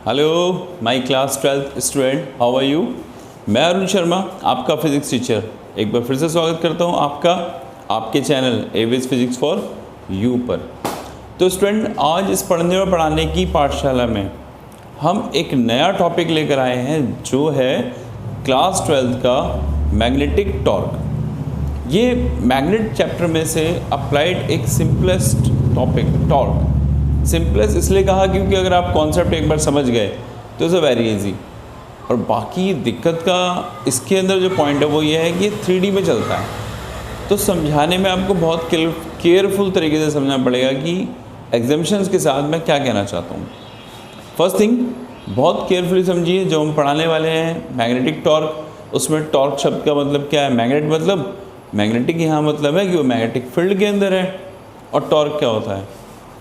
Hello my class 12th student, how are you. मैं अरुण शर्मा, आपका physics teacher, एक बार फिर से स्वागत करता हूं आपका आपके channel Aves physics for you पर। तो स्टूडेंट, आज इस पढ़ने और पढ़ाने की पाठशाला में हम एक नया टॉपिक लेकर आए हैं जो है क्लास 12th का मैग्नेटिक टॉर्क। ये मैग्नेट चैप्टर में से अप्लाइड एक सिंपलेस्ट टॉपिक टॉर्क। सिंपलेस्ट इसलिए कहा क्योंकि अगर आप कॉन्सेप्ट एक बार समझ गए तो इट्स वेरी इजी। और बाकी दिक्कत का इसके अंदर जो पॉइंट है वो ये है कि ये 3D में चलता है, तो समझाने में आपको बहुत केयरफुल तरीके से समझना पड़ेगा कि एग्जाम्पशंस के साथ मैं क्या कहना चाहता हूँ। फर्स्ट थिंग, बहुत केयरफुली समझिए जो हम पढ़ाने वाले हैं मैग्नेटिक टॉर्क। उसमें टॉर्क शब्द का मतलब क्या है? मैग्नेट मतलब मैग्नेटिक, यहाँ मतलब है कि वो मैग्नेटिक फील्ड के अंदर है। और टॉर्क क्या होता है?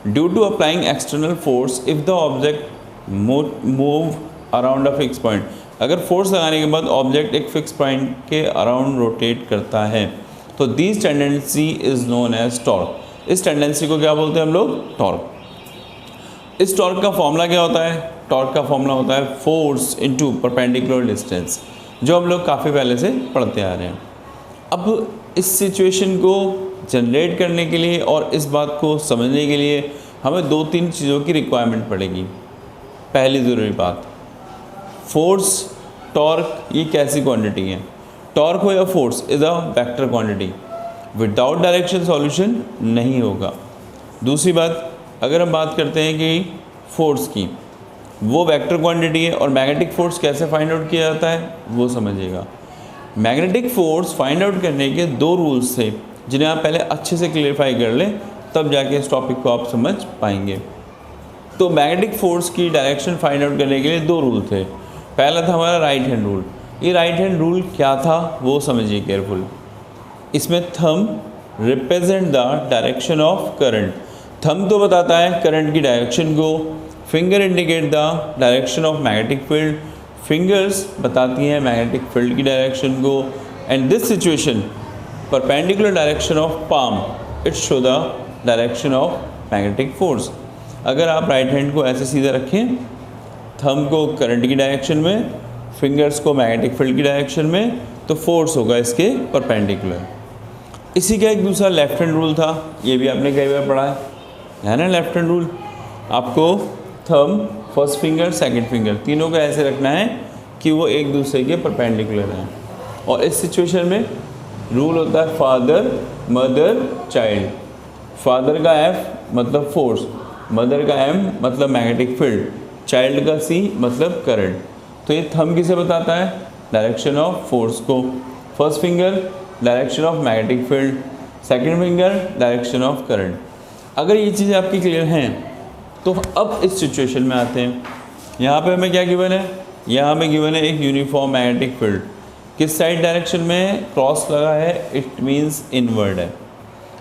Due to applying external force if the object move around a fix point. अगर फोर्स लगाने के बाद ऑब्जेक्ट एक फिक्स पॉइंट के अराउंड रोटेट करता है तो this tendency is known as torque. इस टेंडेंसी को क्या बोलते हैं हम लोग? टॉर्क। इस टॉर्क का फॉर्मूला क्या होता है? टॉर्क का फॉर्मूला होता है फोर्स इनटू परपेंडिकुलर डिस्टेंस, जो हम लोग काफ़ी पहले से पढ़ते आ रहे हैं। अब इस सिचुएशन को जनरेट करने के लिए और इस बात को समझने के लिए हमें 2-3 चीज़ों की रिक्वायरमेंट पड़ेगी। पहली ज़रूरी बात, फोर्स, टॉर्क ये कैसी क्वांटिटी है? टॉर्क हो या force is a vector quantity, without direction solution नहीं होगा। दूसरी बात, अगर हम बात करते हैं कि फोर्स की, वो वेक्टर क्वांटिटी है और मैग्नेटिक फोर्स कैसे फाइंड आउट किया जाता है वो समझिएगा। मैग्नेटिक फोर्स फाइंड आउट करने के 2 रूल्स थे जिन्हें आप पहले अच्छे से क्लियरफाई कर लें, तब जाके इस टॉपिक को आप समझ पाएंगे। तो मैग्नेटिक फोर्स की डायरेक्शन फाइंड आउट करने के लिए 2 रूल थे। पहला था हमारा राइट हैंड रूल। ये राइट हैंड रूल क्या था वो समझिए केयरफुल। इसमें thumb represent the direction of current. Thumb तो बताता है करंट की डायरेक्शन को, finger indicate the direction of magnetic field, fingers बताती हैं मैग्नेटिक फील्ड की डायरेक्शन को। And this situation perpendicular direction of palm, it show the direction of magnetic force. अगर आप राइट हैंड को ऐसे सीधा रखें, थंब को करंट की डायरेक्शन में, फिंगर्स को मैग्नेटिक फील्ड की डायरेक्शन में, तो फोर्स होगा इसके परपेंडिकुलर। इसी का एक दूसरा लेफ्ट हैंड रूल था, ये भी आपने कई बार पढ़ा है ना। लेफ्ट हैंड रूल आपको thumb, first finger, second finger तीनों को ऐसे रखना है कि वो एक दूसरे के परपेंडिकुलर हैं। और इस सिचुएशन में रूल होता है फादर, मदर, चाइल्ड। फादर का F मतलब फोर्स, मदर का M मतलब मैग्नेटिक फील्ड, चाइल्ड का C मतलब करंट। तो ये थंब किसे बताता है? डायरेक्शन ऑफ फोर्स को। First finger direction of magnetic field, second finger direction of current. अगर ये चीज़ें आपकी क्लियर हैं तो अब इस सिचुएशन में आते हैं। यहाँ पे हमें क्या गिवन है? यहाँ हमें गिवन है एक यूनिफॉर्म मैग्नेटिक फील्ड। किस साइड डायरेक्शन में क्रॉस लगा है? इट मीन्स इनवर्ड है।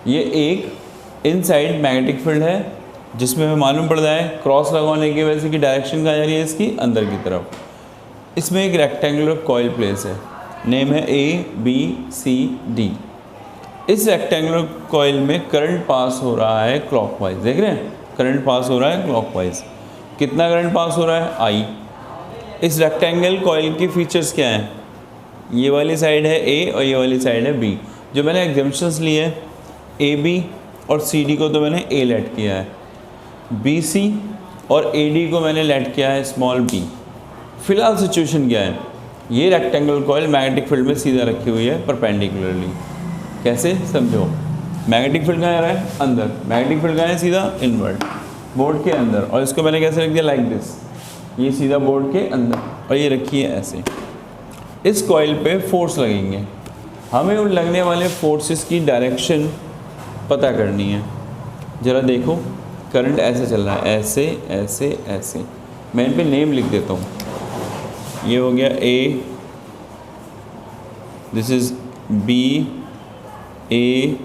ये एक इनसाइड मैग्नेटिक फील्ड है जिसमें हमें मालूम पड़ रहा है क्रॉस लगाने की वजह से कि डायरेक्शन कहाँ जा रही है इसकी? अंदर की तरफ। इसमें एक रेक्टेंगुलर कॉइल प्लेस है, नेम है ABCD। इस रेक्टेंगुलर कॉइल में करंट पास हो रहा है क्लॉकवाइज। देख रहे हैं, करंट पास हो रहा है क्लॉकवाइज। कितना करंट पास हो रहा है? I। इस रेक्टेंगल कॉइल की फीचर्स क्या हैं? ये वाली साइड है A और ये वाली साइड है B। जो मैंने एग्जाम्पशंस लिए हैं, AB और CD को तो मैंने A लेट किया है, BC और AD को मैंने लेट किया है स्मॉल b। फिलहाल सिचुएशन क्या है? ये रेक्टेंगल कॉइल मैग्नेटिक फील्ड में सीधा रखी हुई है परपेंडिकुलरली। कैसे समझो? मैग्नेटिक फील्ड कहाँ आ रहा है? अंदर। मैग्नेटिक फील्ड कहाँ है? सीधा इनवर्ड, बोर्ड के अंदर। और इसको मैंने कैसे रख दिया? Like this. ये सीधा बोर्ड के अंदर और ये रखी है ऐसे। इस कॉइल पे फोर्स लगेंगे, हमें उन लगने वाले फोर्सेस की डायरेक्शन पता करनी है। ज़रा देखो, करंट ऐसे चल रहा है, ऐसे ऐसे ऐसे। मैं इन पे नेम लिख देता हूँ। ये हो गया A, this is B, A,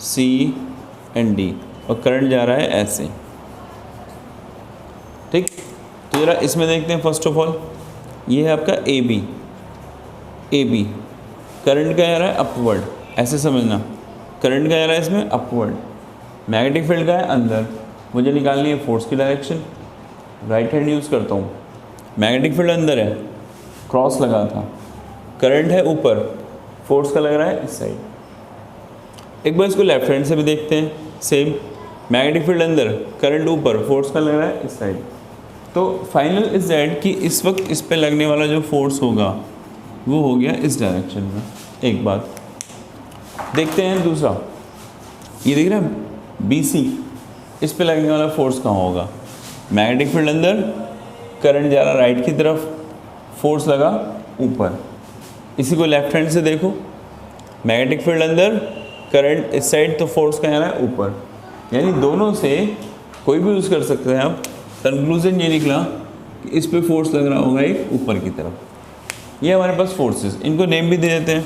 C and D, और करंट जा रहा है ऐसे। ठीक, तो ज़रा इसमें देखते हैं। फर्स्ट ऑफ ऑल ये है आपका AB। करंट का जा रहा है अपवर्ड, ऐसे समझना। करंट का जा रहा है इसमें अपवर्ड। मैग्नेटिक फील्ड का है अंदर, मुझे निकालनी है फोर्स की डायरेक्शन। राइट हैंड यूज़ करता हूँ, मैग्नेटिक फील्ड अंदर है, क्रॉस लगा था, करंट है ऊपर, फोर्स का लग रहा है इस साइड। एक बार इसको लेफ्ट हैंड से भी देखते हैं, सेम मैग्नेटिक फील्ड अंदर, करंट ऊपर, फोर्स का लग रहा है इस साइड। तो फाइनल इज दैट कि इस वक्त इस पे लगने वाला जो फोर्स होगा वो हो गया इस डायरेक्शन में। एक बात देखते हैं दूसरा, ये देख रहे हैं BC, इस पे लगने वाला फोर्स कहाँ होगा? मैग्नेटिक फील्ड अंदर, करंट जा रहा राइट की तरफ, फोर्स लगा ऊपर। इसी को लेफ्ट हैंड से देखो, मैग्नेटिक फील्ड अंदर, करंट इस साइड, तो फोर्स कहाँ जा रहा है ऊपर। यानी दोनों से कोई भी यूज़ कर सकते हैं आप। कंक्लूजन ये निकला कि इस पे फोर्स लग रहा होगा एक ऊपर की तरफ। ये हमारे पास फोर्सेस, इनको नेम भी दे देते हैं,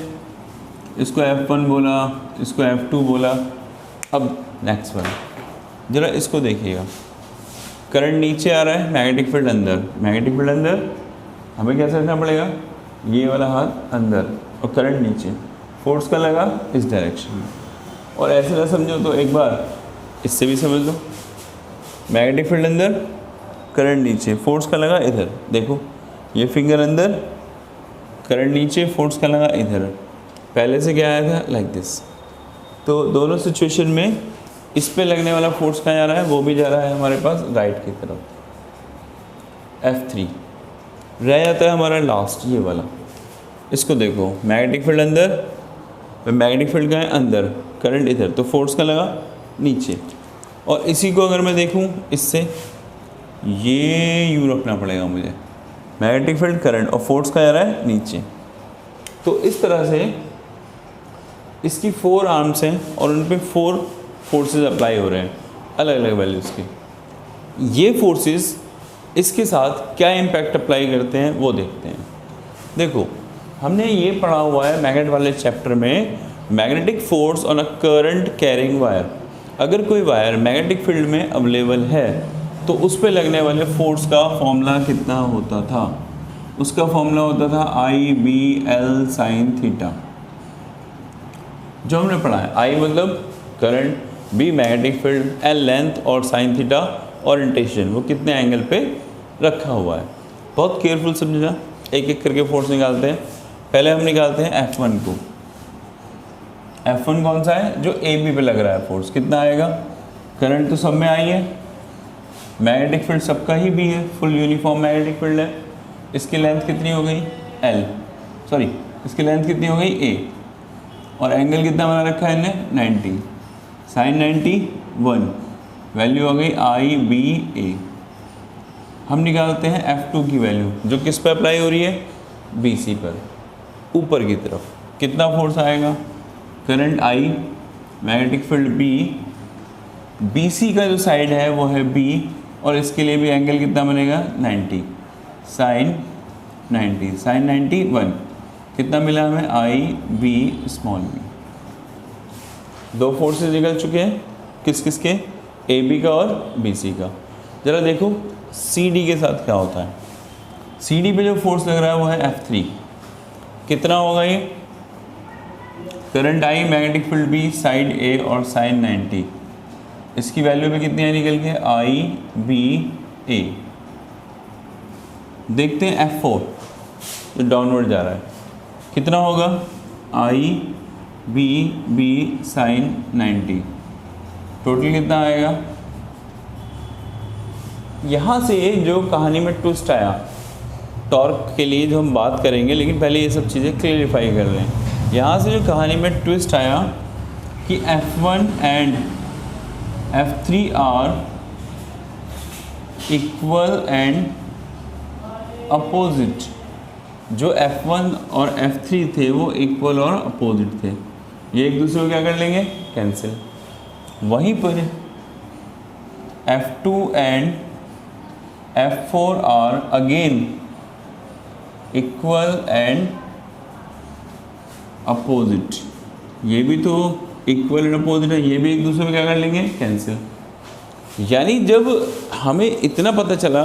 इसको F1 बोला, इसको F2 बोला। अब नेक्स्ट वन, जरा इसको देखिएगा, करंट नीचे आ रहा है, मैग्नेटिक फील्ड अंदर, मैग्नेटिक फील्ड अंदर, हमें कैसे रखना पड़ेगा? ये वाला हाथ अंदर और करंट नीचे, फोर्स का लगा इस डायरेक्शन में। और ऐसे ना समझो तो एक बार इससे भी समझ लो, मैग्नेटिक फील्ड अंदर, करंट नीचे, फोर्स का लगा इधर। देखो ये फिंगर अंदर, करंट नीचे, फोर्स का लगा इधर। पहले से क्या आया था? Like this. तो दोनों सिचुएशन में इस पे लगने वाला फोर्स कहाँ जा रहा है? वो भी जा रहा है हमारे पास राइट की तरफ, F3। रह जाता है हमारा लास्ट ये वाला, इसको देखो, मैग्नेटिक फील्ड अंदर, मैग्नेटिक फील्ड का है अंदर, करंट इधर, तो फोर्स का लगा नीचे। और इसी को अगर मैं देखूं इससे, ये यूँ रखना पड़ेगा मुझे, मैग्नेटिक फील्ड, करंट, और फोर्स का जा रहा है नीचे। तो इस तरह से इसकी 4 आर्म्स हैं और उन पे 4 फोर्सेस अप्लाई हो रहे हैं, अलग अलग वैल्यूज़ के। ये फोर्सेस इसके साथ क्या इम्पैक्ट अप्लाई करते हैं वो देखते हैं। देखो हमने ये पढ़ा हुआ है मैग्नेट वाले चैप्टर में, magnetic force on a current carrying wire. अगर कोई वायर मैग्नेटिक फील्ड में अवेलेबल है तो उस पर लगने वाले फोर्स का फॉर्मूला कितना होता था? उसका फॉर्मूला होता था IBL sin थीटा, जो हमने पढ़ा है। I मतलब current, B magnetic field, L length और sin थीटा ओरिएंटेशन, वो कितने एंगल पे रखा हुआ है। बहुत केयरफुल समझना, एक एक करके फोर्स निकालते हैं। पहले हम निकालते हैं F1 को। F1 कौन सा है? जो AB पे लग रहा है फोर्स, कितना आएगा? करंट तो सब में आई है, मैग्नेटिक फील्ड सबका ही भी है, फुल यूनिफॉर्म मैग्नेटिक फील्ड है। इसकी लेंथ कितनी हो गई? L, सॉरी इसकी लेंथ कितनी हो गई? A। और एंगल कितना बना रखा है इन्हें? 90, sin 90 1, वैल्यू हो गई IBA। हम निकालते हैं F2 की वैल्यू, जो किस पर अप्लाई हो रही है? BC पर, ऊपर की तरफ। कितना फोर्स आएगा? Current I, magnetic field B, BC का जो साइड है वो है B, और इसके लिए भी एंगल कितना बनेगा? 90, sin 90, sin 90 1। कितना मिला हमें? IB small b। 2 फोर्सेस निकल चुके हैं, किस किस के? AB का और BC का। ज़रा देखो CD के साथ क्या होता है। CD पे जो फोर्स लग रहा है वो है F3। कितना होगा ये? Current I, magnetic field B, side A और sin 90। इसकी वैल्यू भी कितनी है निकल के? IBA। देखते हैं F4 जो डाउनवर्ड जा रहा है, कितना होगा? IBB sin 90। टोटल कितना आएगा? यहाँ से जो कहानी में ट्विस्ट आया, टॉर्क के लिए जो हम बात करेंगे, लेकिन पहले ये सब चीज़ें क्लियरिफाई कर लें। यहाँ से जो कहानी में ट्विस्ट आया कि F1 and F3 are equal and opposite. जो F1 और F3 थे वो इक्वल और अपोजिट थे, ये एक दूसरे को क्या कर लेंगे? कैंसिल। वहीं पर F2 and F4 are again equal and opposite. ये भी तो इक्वल एंड अपोजिट है, ये भी एक दूसरे में क्या कर लेंगे? कैंसिल। यानी जब हमें इतना पता चला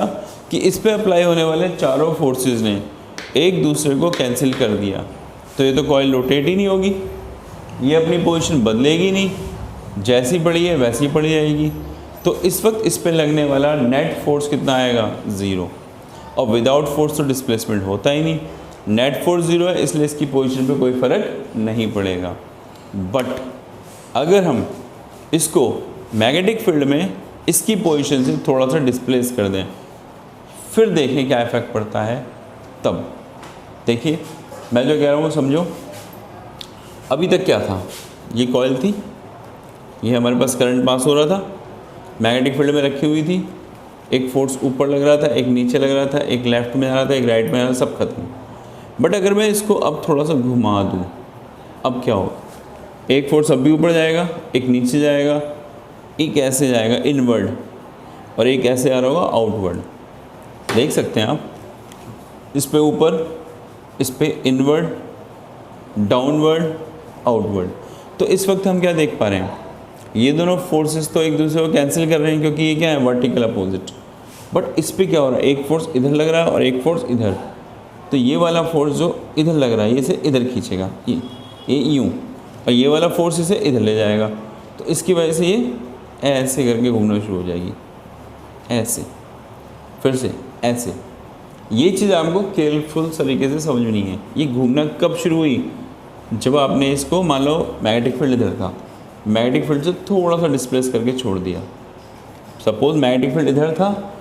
कि इस पे अप्लाई होने वाले चारों फोर्सेस ने एक दूसरे को कैंसिल कर दिया, तो ये तो कॉइल रोटेट ही नहीं होगी, ये अपनी पोजीशन बदलेगी नहीं, जैसी पड़ी है वैसी पड़ी जाएगी। तो इस वक्त इस पे लगने वाला नेट फोर्स कितना आएगा, 0। और विदाउट फोर्स तो डिस्प्लेसमेंट होता ही नहीं, नेट फोर्स 0 है, इसलिए इसकी पोजीशन पे कोई फ़र्क नहीं पड़ेगा। बट अगर हम इसको मैग्नेटिक फील्ड में इसकी पोजीशन से थोड़ा सा डिस्प्लेस कर दें, फिर देखें क्या इफेक्ट पड़ता है। तब देखिए मैं जो कह रहा हूँ समझो। अभी तक क्या था, ये कॉइल थी, ये हमारे पास करंट पास हो रहा था, मैग्नेटिक फील्ड में रखी हुई थी, एक फोर्स ऊपर लग रहा था, एक नीचे लग रहा था, एक लेफ्ट में आ रहा था, एक राइट में आ रहा था, सब खत्म। बट अगर मैं इसको अब थोड़ा सा घुमा दूँ, अब क्या होगा, एक फोर्स अब भी ऊपर जाएगा, एक नीचे जाएगा, एक ऐसे जाएगा इनवर्ड, और एक ऐसे आ रहा होगा आउटवर्ड। देख सकते हैं आप, इस पे ऊपर, इस पे इनवर्ड, डाउनवर्ड, आउटवर्ड। तो इस वक्त हम क्या देख पा रहे हैं, ये दोनों फोर्सेस तो एक दूसरे को कैंसिल कर रहे हैं क्योंकि ये क्या है, वर्टिकल अपोजिट। बट इस पे क्या हो रहा है, एक फोर्स इधर लग रहा है और एक फोर्स इधर। तो ये वाला फोर्स जो इधर लग रहा है ये इसे इधर खींचेगा, ये यूँ, और ये वाला फोर्स इसे इधर ले जाएगा। तो इसकी वजह से ये ऐसे करके घूमना शुरू हो जाएगी, ऐसे, फिर से ऐसे। ये चीज़ आपको केयरफुल तरीके से समझनी है। ये घूमना कब शुरू हुई, जब आपने इसको मान लो मैग्नेटिक फील्ड इधर था, मैग्नेटिक फील्ड से थोड़ा सा डिस्प्लेस करके छोड़ दिया। सपोज मैग्नेटिक फील्ड इधर था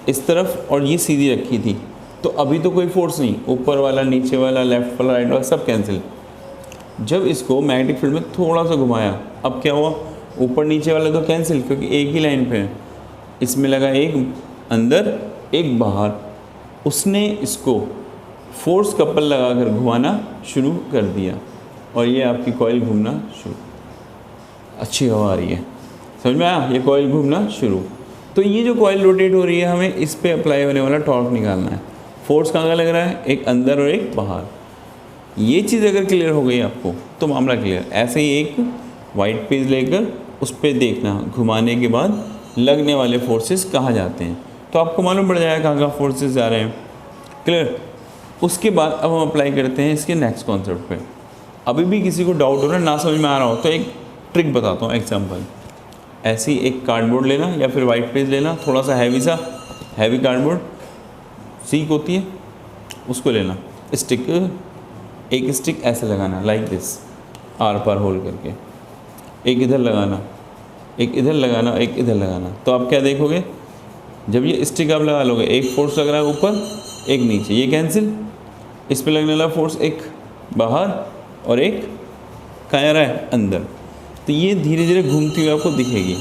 इस तरफ और ये सीधी रखी थी, तो अभी तो कोई फोर्स नहीं, ऊपर वाला, नीचे वाला, लेफ्ट वाला, राइट वाला, सब कैंसिल। जब इसको मैग्नेटिक फील्ड में थोड़ा सा घुमाया, अब क्या हुआ, ऊपर नीचे वाला तो कैंसिल क्योंकि एक ही लाइन पे है। इसमें लगा एक अंदर एक बाहर, उसने इसको फोर्स कपल लगाकर घुमाना शुरू कर दिया और ये आपकी कॉइल घूमना शुरू। अच्छी हवा आ रही है, समझ में आया, ये कॉइल घूमना शुरू। तो ये जो कॉइल रोटेट हो रही है, हमें इस पे अप्लाई होने वाला टॉर्क निकालना है। फोर्स कहाँ लग रहा है, एक अंदर और एक बाहर। ये चीज़ अगर क्लियर हो गई आपको तो मामला क्लियर। ऐसे ही एक वाइट पेज लेकर उस पर देखना, घुमाने के बाद लगने वाले फोर्सेस कहाँ जाते हैं, तो आपको मालूम पड़ जाएगा कहाँ कहाँ फोर्सेस जा रहे हैं। क्लियर। उसके बाद अब हम अप्लाई करते हैं इसके नेक्स्ट कॉन्सेप्ट पे। अभी भी किसी को डाउट हो रहा है, ना समझ में आ रहा हो, तो एक ट्रिक बताता हूँ, एग्जाम्पल। ऐसी एक कार्डबोर्ड लेना या फिर वाइट पेज लेना, थोड़ा सा हैवी कार्डबोर्ड, सीक होती है, उसको लेना, स्टिक, एक स्टिक ऐसे लगाना लाइक दिस, आर पार होल करके, एक इधर लगाना, एक इधर लगाना, एक इधर लगाना। तो आप क्या देखोगे, जब ये स्टिक आप लगा लोगे, एक फोर्स लग रहा है ऊपर, एक नीचे, ये कैंसिल, इस पे लगने वाला फोर्स एक बाहर और एक कहाँ आ रहा है, अंदर। तो ये धीरे धीरे घूमती हुई आपको दिखेगी।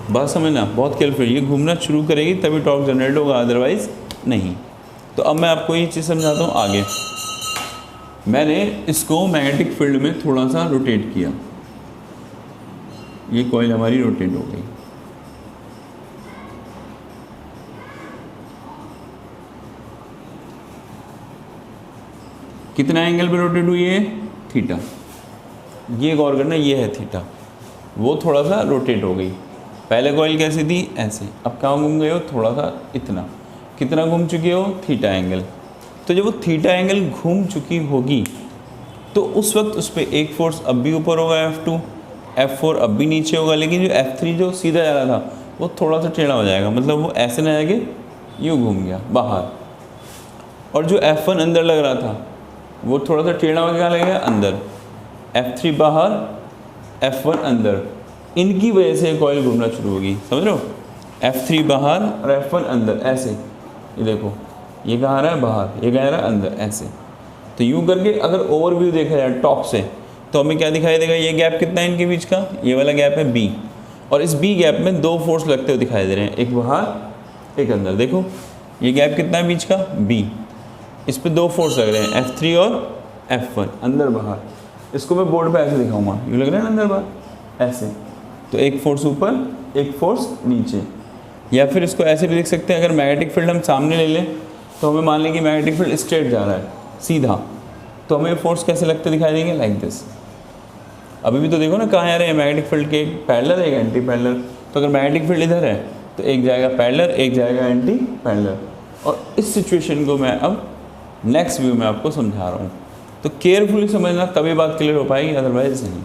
बात समझना, बहुत केयरफुल, ये घूमना शुरू करेगी तभी टॉर्क जनरेट होगा, अदरवाइज नहीं। तो अब मैं आपको ये चीज़ समझाता हूँ आगे। मैंने इसको मैग्नेटिक फील्ड में थोड़ा सा रोटेट किया, ये कॉइल हमारी रोटेट हो गई। कितना एंगल पे रोटेट हुई है, थीटा। ये गौर करना, ये है थीटा, वो थोड़ा सा रोटेट हो गई। पहले कॉइल कैसी थी, ऐसे, अब कहाँ घूम गए हो, थोड़ा सा इतना। कितना घूम चुके हो, थीटा एंगल। तो जब वो थीटा एंगल घूम चुकी होगी तो उस वक्त उस पर एक फोर्स अब भी ऊपर होगा, F2, F4 अब भी नीचे होगा, लेकिन जो F3 जो सीधा जा रहा था वो थोड़ा सा टेढ़ा हो जाएगा, मतलब वो ऐसे ना जाके यूँ घूम गया बाहर। और जो F1 अंदर लग रहा था वो थोड़ा सा टेढ़ा होकर कहाँ लगेगा, अंदर। F3 बाहर, F1 अंदर, इनकी वजह से कॉइल घूमना शुरू होगी, समझ रहे हो। F3 बाहर और F1 अंदर, ऐसे। ये देखो, ये कहाँ आ रहा है, बाहर, ये कहाँ आ रहा है, अंदर, ऐसे। तो यूँ करके अगर ओवरव्यू देखा जाए टॉप से तो हमें क्या दिखाई देगा, ये गैप कितना है इनके बीच का, ये वाला गैप है B, और इस B गैप में दो फोर्स लगते हुए दिखाई दे रहे हैं, एक बाहर एक अंदर। देखो ये गैप कितना है बीच का, B, इस पे दो फोर्स लग रहे हैं, F3 और F1, अंदर बाहर। इसको मैं बोर्ड पे ऐसे दिखाऊंगा, यूँ लग रहा है ना अंदर बाहर, ऐसे। तो एक फोर्स ऊपर, एक फोर्स नीचे। या फिर इसको ऐसे भी देख सकते हैं, अगर मैग्नेटिक फील्ड हम सामने ले लें तो हमें मान लें कि मैग्नेटिक फील्ड स्ट्रेट जा रहा है, सीधा, तो हमें फोर्स कैसे लगते दिखाई देंगे, लाइक दिस। अभी भी तो देखो ना कहाँ आ रहे हैं, मैग्नेटिक फील्ड के एक पैरेलल एक एंटी पैरेलल। तो अगर मैग्नेटिक फील्ड इधर है तो एक जाएगा पैरेलल, एक जाएगा एंटी पैरेलल। और इस सिचुएशन को मैं अब नेक्स्ट व्यू में आपको समझा रहा हूँ, तो केयरफुली समझना, तभी बात क्लियर हो पाएगी, अदरवाइज नहीं।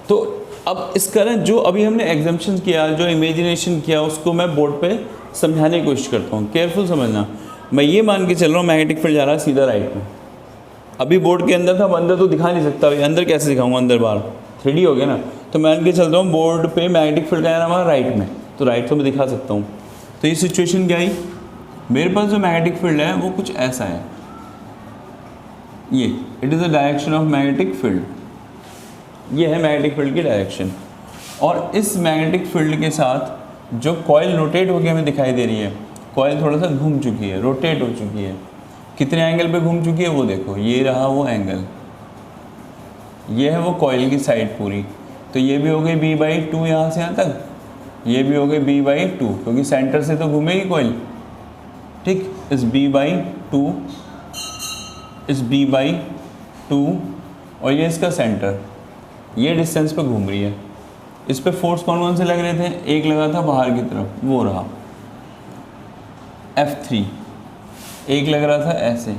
तो अब इसका ना जो अभी हमने एग्जाम्पशन किया, जो इमेजिनेशन किया, उसको मैं बोर्ड पे समझाने की कोशिश करता हूँ। केयरफुल समझना। मैं ये मान के चल रहा हूँ मैग्नेटिक फील्ड जा रहा है सीधा राइट में। अभी बोर्ड के अंदर था, अब अंदर तो दिखा नहीं सकता भाई, अंदर कैसे दिखाऊंगा, अंदर बाहर 3D हो गया ना। तो मान के चल रहा हूँ बोर्ड पे मैग्नेटिक फील्ड जा रहा है हमारा राइट में, तो राइट तो मैं दिखा सकता हूँ। तो ये सिचुएशन क्या आई, मेरे पास जो मैग्नेटिक फील्ड है वो कुछ ऐसा है, ये it is the direction of magnetic field, ये है मैग्नेटिक फील्ड की डायरेक्शन। और इस मैग्नेटिक फील्ड के साथ जो कॉइल रोटेट होकर हमें दिखाई दे रही है, कॉइल थोड़ा सा घूम चुकी है, रोटेट हो चुकी है। कितने एंगल पे घूम चुकी है वो देखो, ये रहा वो एंगल, ये है वो कॉइल की साइड पूरी। तो ये भी हो गई b/2 यहाँ से यहाँ तक, ये भी हो गई b/2 क्योंकि सेंटर से तो घूमेगी कॉइल, ठीक। इस b/2, इस b/2 और ये इसका सेंटर, ये डिस्टेंस पे घूम रही है। इस पे फोर्स कौन कौन से लग रहे थे, एक लगा था बाहर की तरफ, वो रहा F3, एक लग रहा था ऐसे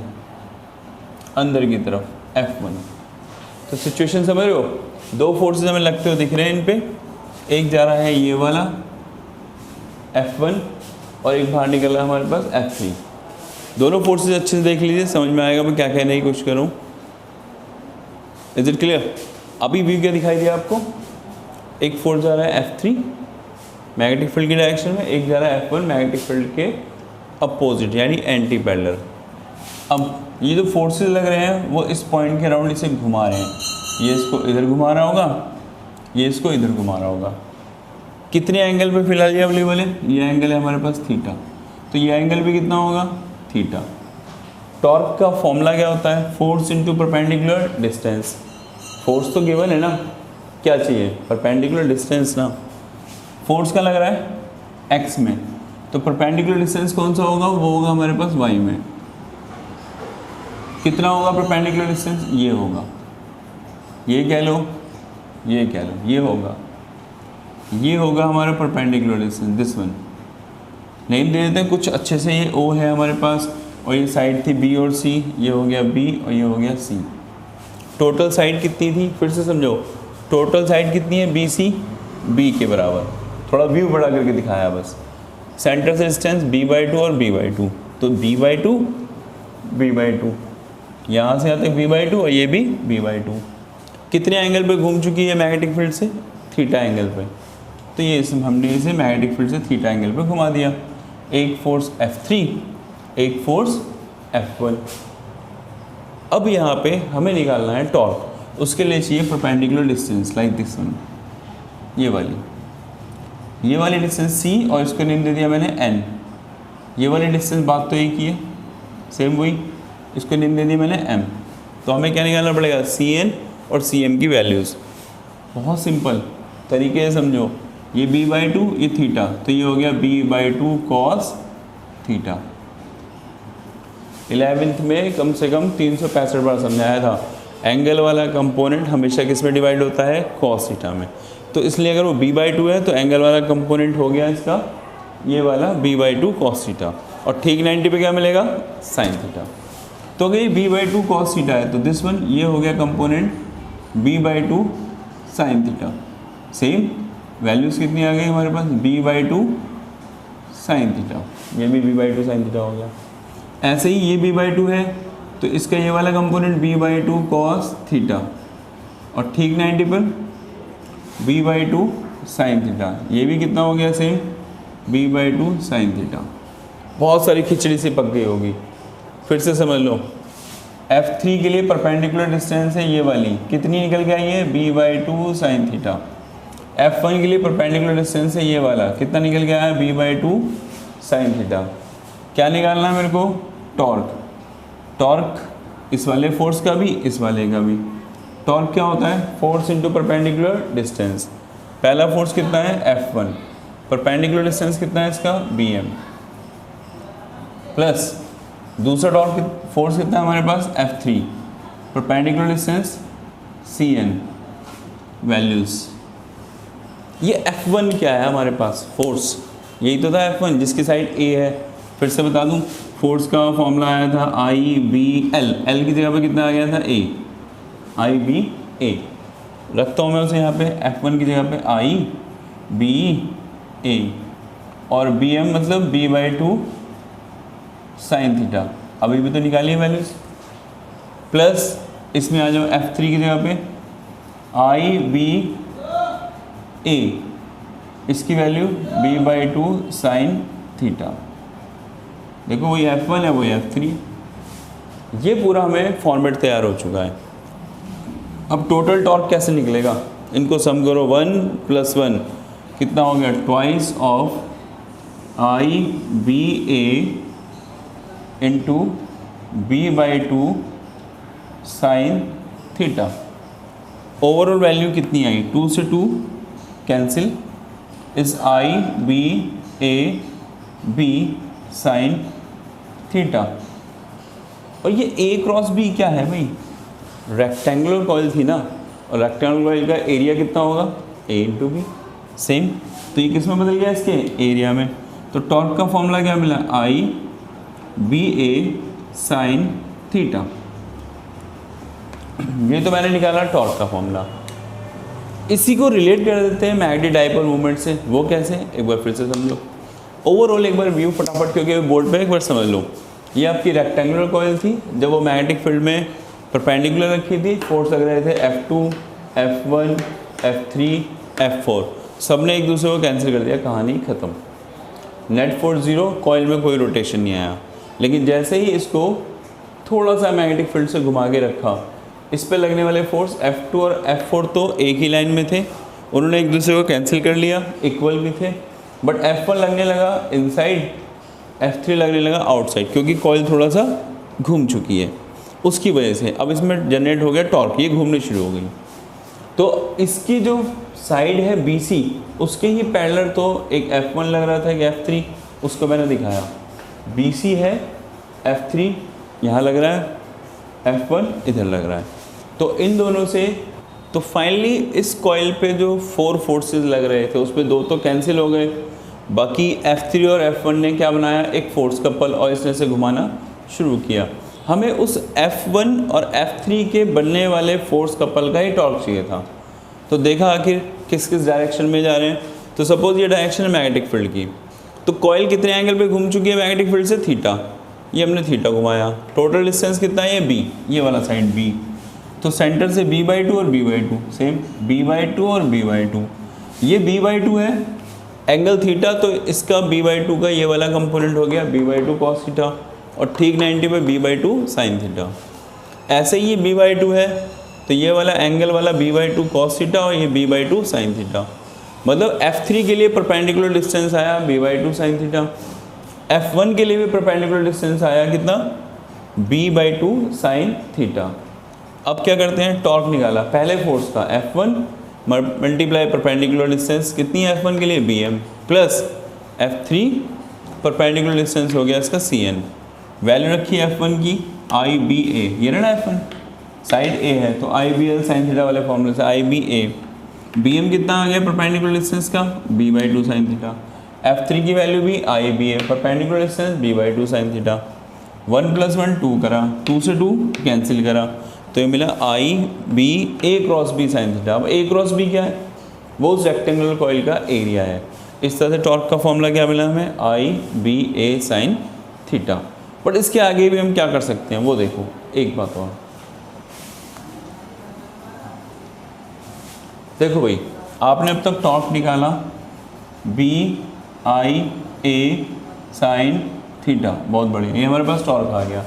अंदर की तरफ F1। तो सिचुएशन समझ रहे हो, दो फोर्सेस हमें लगते हो दिख रहे हैं इन पे, एक जा रहा है ये वाला F1 और एक बाहर निकल रहा है हमारे पास F3। दोनों फोर्सेस अच्छे से देख लीजिए, समझ में आएगा मैं क्या कहने की कोशिश करूँ। Is it clear? अभी व्यू क्या दिखाई दिया आपको, एक फोर्स जा रहा है F3 मैग्नेटिक फील्ड की डायरेक्शन में, एक जा रहा है F1 मैग्नेटिक फील्ड के अपोजिट यानी एंटी पैरेलल। अब ये जो फोर्सेस लग रहे हैं वो इस पॉइंट के अराउंड इसे घुमा रहे हैं, ये इसको इधर घुमा रहा होगा, ये इसको इधर घुमा रहा होगा। कितने एंगल पे फिलहाल ये अवेलेबल है, ये एंगल है हमारे पास थीटा, तो ये एंगल भी कितना होगा, थीटा। टॉर्क का फॉर्मूला क्या होता है, force into perpendicular distance. Force तो गिवन है ना, क्या चाहिए, परपेंडिकुलर डिस्टेंस ना। फोर्स का लग रहा है x में, तो परपेंडिकुलर डिस्टेंस कौन सा होगा, वो होगा हमारे पास y में। कितना होगा परपेंडिकुलर डिस्टेंस, ये होगा, ये कह लो, ये कह लो, ये होगा, ये होगा हमारा perpendicular distance, this one. Name दे देते हैं कुछ अच्छे से, ये O है हमारे पास और ये साइड थी B और C, ये हो गया B और ये हो गया C। टोटल साइड कितनी थी, फिर से समझो, टोटल साइड कितनी है, BC, B के बराबर। थोड़ा व्यू बड़ा करके दिखाया बस। सेंटर से डिस्टेंस b/2 और b/2, तो b/2 b/2, यहाँ से यहाँ तक b/2 और ये भी b/2। कितने एंगल पे घूम चुकी है मैग्नेटिक फील्ड से, थीटा एंगल पे, तो ये हमने इसे मैग्नेटिक फील्ड से थीटा एंगल पे घुमा दिया। एक फोर्स F3, एक फोर्स F1। अब यहाँ पे हमें निकालना है टॉर्क, उसके लिए चाहिए perpendicular distance like this one, ये वाली डिस्टेंस C और इसको नेम दे दिया मैंने N। ये वाली डिस्टेंस बात तो एक ही है, सेम वही, इसको नेम दे दिया मैंने M। तो हमें क्या निकालना पड़ेगा, CN और CM की वैल्यूज़। बहुत सिंपल तरीके से समझो, ये b/2 ये थीटा, तो ये हो गया b/2 cos थीटा। 11th में कम से कम 365 बार समझाया था, एंगल वाला कंपोनेंट हमेशा किस में डिवाइड होता है, cos थीटा में। तो इसलिए अगर वो b/2 है तो एंगल वाला कंपोनेंट हो गया इसका ये वाला b/2 cos थीटा, और ठीक 90 पे क्या मिलेगा, sin थीटा। तो अगर ये b/2 cos थीटा है तो दिस वन ये हो गया component b/2 sin theta. Same values कितनी आ गई हमारे पास, b/2 sin थीटा, ये भी b/2 sin थीटा हो गया। ऐसे ही ये b/2 है तो इसका ये वाला कंपोनेंट b/2 cos थीटा, और ठीक 90 पर b/2 sin थीटा, ये भी कितना हो गया सेम b/2 sin थीटा। बहुत सारी खिचड़ी सी पक गई होगी, फिर से समझ लो। F3 के लिए परपेंडिकुलर डिस्टेंस है ये वाली, कितनी निकल के आई है, b/2 sin थीटा। F1 के लिए परपेंडिकुलर डिस्टेंस है ये वाला, कितना निकल के आया, b/2 sin थीटा। क्या निकालना है मेरे को, टॉर्क। टॉर्क इस वाले फोर्स का भी, इस वाले का भी। टॉर्क क्या होता है, फोर्स इनटू परपेंडिकुलर डिस्टेंस। पहला फोर्स कितना है, F1, परपेंडिकुलर डिस्टेंस कितना है इसका, bm, प्लस दूसरा टॉर्क फोर्स कितना है हमारे पास, F3, perpendicular distance cn values. ये F1 क्या है हमारे पास, फोर्स, यही तो था F1 जिसकी साइड A है। फिर से बता दूं, फोर्स का फॉर्मूला आया था IBL, L की जगह पे कितना आ गया था, A, IBA। रखता हूँ मैं उसे यहाँ पे F1 की जगह पे आई बी ए, और बी एम मतलब b/2 साइन थीटा, अभी भी तो निकालिए वैल्यूज, प्लस इसमें आ जाओ F3 की जगह पे आई बी ए, इसकी वैल्यू b/2 साइन थीटा। देखो वही F1 है वही F3, ये पूरा हमें फॉर्मेट तैयार हो चुका है। अब टोटल टॉर्क कैसे निकलेगा, इनको सम करो, 1 + 1 कितना हो गया, twice of I B A into b/2 sine theta. Overall value कितनी आई, 2 से 2 कैंसिल, इस I B A B sine theta. और ये A क्रॉस B क्या है भाई, रेक्टेंगुलर कॉइल थी ना, और रेक्टेंगुलर कॉइल का एरिया कितना होगा, A × B, सेम। तो ये किस में बदल गया, इसके एरिया में। तो टॉर्क का फॉर्मूला क्या मिला, आई बी ए साइन थीटा। ये तो मैंने निकाला टॉर्क का फॉर्मूला। इसी को रिलेट कर देते हैं मैग्नेटिक डाइपोल मूवमेंट से। वो कैसे, एक बार फिर से समझ लो। ओवरऑल एक बार व्यू फटाफट क्योंकि बोर्ड पे एक बार समझ लो। ये आपकी रेक्टेंगुलर कॉइल थी, जब वो मैग्नेटिक फील्ड में परपेंडिकुलर रखी थी, फोर्स लग रहे थे F2, F1, F3, F4, सब ने एक दूसरे को कैंसिल कर दिया, कहानी ख़त्म। नेट फोर्स 0, कॉइल में कोई रोटेशन नहीं आया। लेकिन जैसे ही इसको थोड़ा सा मैग्नेटिक फील्ड से घुमा के रखा, इस पर लगने वाले फोर्स F2 और F4 तो एक ही लाइन में थे, उन्होंने एक दूसरे को कैंसिल कर लिया, इक्वल भी थे। बट F1 लगने लगा इनसाइड, F3 लगने लगा आउटसाइड, क्योंकि कॉइल थोड़ा सा घूम चुकी है, उसकी वजह से अब इसमें जनरेट हो गया टॉर्क, ये घूमनी शुरू हो गई। तो इसकी जो साइड है BC, उसके ही पैरेलल तो एक F1 लग रहा था, एक F3, उसको मैंने दिखाया। BC है, F3 यहाँ लग रहा है, F1 इधर लग रहा है। तो इन दोनों से तो फाइनली इस कॉइल पे जो 4 फोर्सेस लग रहे थे, उस पर 2 तो कैंसिल हो गए, बाकी F3 और F1 ने क्या बनाया, एक फोर्स कपल, और इसने से घुमाना शुरू किया। हमें उस F1 और F3 के बनने वाले फोर्स कपल का ही टॉर्क चाहिए था। तो देखा आखिर किस किस डायरेक्शन में जा रहे हैं। तो सपोज ये डायरेक्शन है मैग्नेटिक फील्ड की, तो कॉइल कितने एंगल पे घूम चुकी है मैग्नेटिक फील्ड से, थीटा। ये हमने थीटा घुमाया, टोटल डिस्टेंस कितना है, ये B, ये वाला साइड B। तो सेंटर से b/2 और b/2, सेम b/2 और b/2, ये b/2 है एंगल थीटा, तो इसका b/2 का ये वाला कंपोनेंट हो गया b/2 cos थीटा, और ठीक 90 पे b/2 साइन थीटा। ऐसे ही ये b/2 है, तो ये वाला एंगल वाला b/2 cos थीटा, और ये b/2 साइन थीटा। मतलब F3 के लिए परपेंडिकुलर डिस्टेंस आया b/2 साइन थीटा, F1 के लिए भी परपेंडिकुलर डिस्टेंस आया कितना, b/2 साइन थीटा। अब क्या करते हैं, टॉर्क निकाला पहले फोर्स का F1 मल्टीप्लाई परपेंडिकुलर डिस्टेंस, कितनी है F1 के लिए bm, plus F3 perpendicular distance हो गया इसका cn। वैल्यू रखी F1 की IBA, ये रहा F1 साइड A है, तो IBL साइन थीटा वाले फॉर्मूले से IBA। bm कितना आ गया परपेंडिकुलर डिस्टेंस का, b/2 साइन थीटा। F3 की वैल्यू भी IBA, perpendicular distance b/2 sine theta. 1 + 1 2 करा, 2 से 2 कैंसिल करा, तो ये मिला IBA cross B sine theta. अब A क्रॉस B क्या है, वो उस रेक्टेंगुलर कॉइल का एरिया है। इस तरह से टॉर्क का फॉर्मूला क्या मिला हमें, IBA साइन थीटा। बट इसके आगे भी हम क्या कर सकते हैं वो देखो। एक बात और देखो भाई, आपने अब तक टॉर्क निकाला BIA साइन थीटा, बहुत बढ़िया, ये हमारे पास टॉर्क आ गया।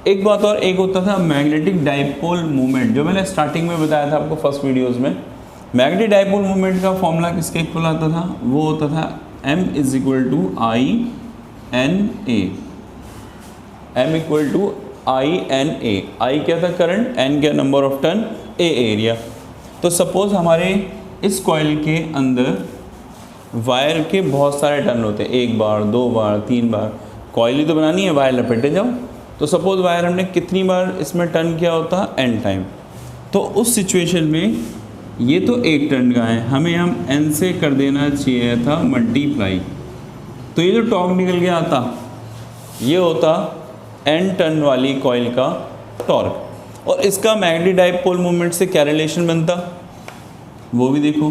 एक बात और, एक होता था मैग्नेटिक डाइपोल मूवमेंट, जो मैंने स्टार्टिंग में बताया था आपको फर्स्ट वीडियोस में। मैग्नेटिक डाइपोल मूवमेंट का फॉर्मूला किसके इक्वल आता था, वो होता था M = INA। M = INA, I क्या था करंट, N क्या number of turn, A area. तो सपोज हमारे इस कॉइल के अंदर वायर के बहुत सारे टर्न होते हैं, 1 बार 2 बार 3 बार, कॉइल ही तो बनानी है, वायर लपेटे जाओ। तो सपोज वायर हमने कितनी बार इसमें टर्न किया होता है, n टाइम। तो उस सिचुएशन में ये तो 1 टर्न का है, हमें हम n से कर देना चाहिए था मल्टीप्लाई। तो ये जो टॉर्क निकल गया आता, ये होता n टर्न वाली कॉइल का टॉर्क। और इसका मैग्नेटिक डाइपोल मूवमेंट से क्या रिलेशन बनता, वो भी देखो।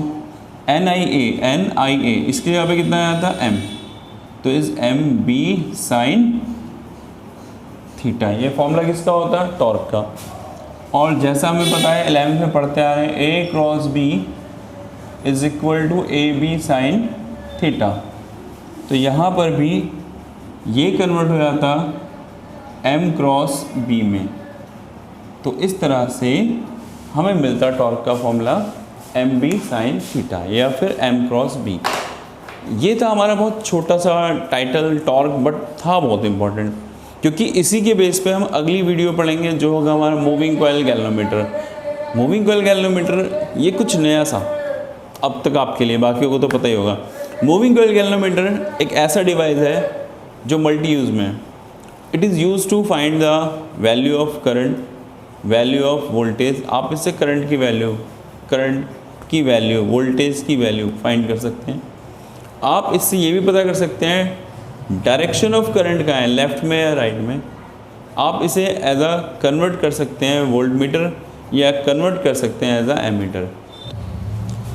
NIA इसके जगह पे कितना आया था m, तो इस MB साइन थीटा, ये फॉर्मूला किसका होता है? टॉर्क का। और जैसा हमें पता है 11th में पढ़ते आ रहे हैं A cross B is equal to AB sine theta, तो यहाँ पर भी ये कन्वर्ट हो जाता M क्रॉस B में। तो इस तरह से हमें मिलता टॉर्क का फॉर्मूला MB साइन थीटा या फिर M क्रॉस B। ये था हमारा बहुत छोटा सा टाइटल टॉर्क, बट था बहुत इम्पोर्टेंट, क्योंकि इसी के बेस पे हम अगली वीडियो पढ़ेंगे जो होगा हमारा moving coil galvanometer. Moving coil galvanometer ये कुछ नया सा अब तक आपके लिए, बाकियों को तो पता ही होगा। मूविंग कॉइल गैल्वेनोमीटर एक ऐसा डिवाइस है जो मल्टी यूज़ में है। It is use to find the value of current, value of voltage. आप इससे करंट की वैल्यू, वोल्टेज की वैल्यू फाइंड कर सकते हैं। आप इससे ये भी पता कर सकते हैं डायरेक्शन ऑफ करंट कहाँ है, लेफ़्ट में या राइट में। आप इसे एज अ कन्वर्ट कर सकते हैं वोल्ट मीटर या कन्वर्ट कर सकते हैं एज अ एमीटर।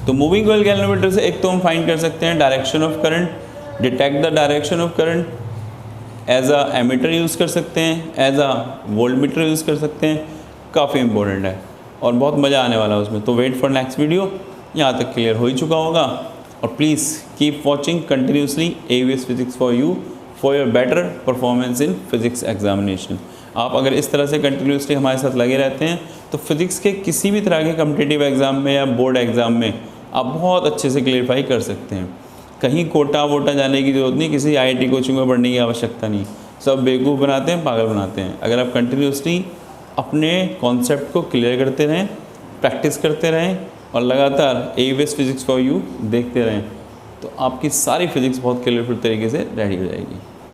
तो मूविंग कॉइल गैल्वेनोमीटर से एक तो हम फाइंड कर सकते हैं direction of current, detect the direction of current, as a ammeter use कर सकते हैं, as a voltmeter use कर सकते हैं। काफ़ी इंपॉर्टेंट है और बहुत मज़ा आने वाला है उसमें। तो वेट फॉर नेक्स्ट वीडियो, यहाँ तक क्लियर हो ही चुका होगा। और please keep watching continuously AVS physics for you for your better performance in physics examination. आप अगर इस तरह से कंटिन्यूसली हमारे साथ लगे रहते हैं तो फिज़िक्स के किसी भी तरह के कम्पिटिटिव एग्ज़ाम में या बोर्ड एग्ज़ाम में आप बहुत अच्छे से क्लियरफाई कर सकते हैं। कहीं कोटा वोटा जाने की ज़रूरत नहीं, किसी IIT कोचिंग में पढ़ने की आवश्यकता नहीं। सब बेवकूफ़ बनाते हैं, पागल बनाते हैं। अगर आप कंटिन्यूसली अपने कॉन्सेप्ट को क्लियर करते रहें, प्रैक्टिस करते रहें और लगातार AVS फिजिक्स फॉर यू देखते रहें, तो आपकी सारी फिज़िक्स बहुत क्लियरफुल तरीके से रेडी हो जाएगी।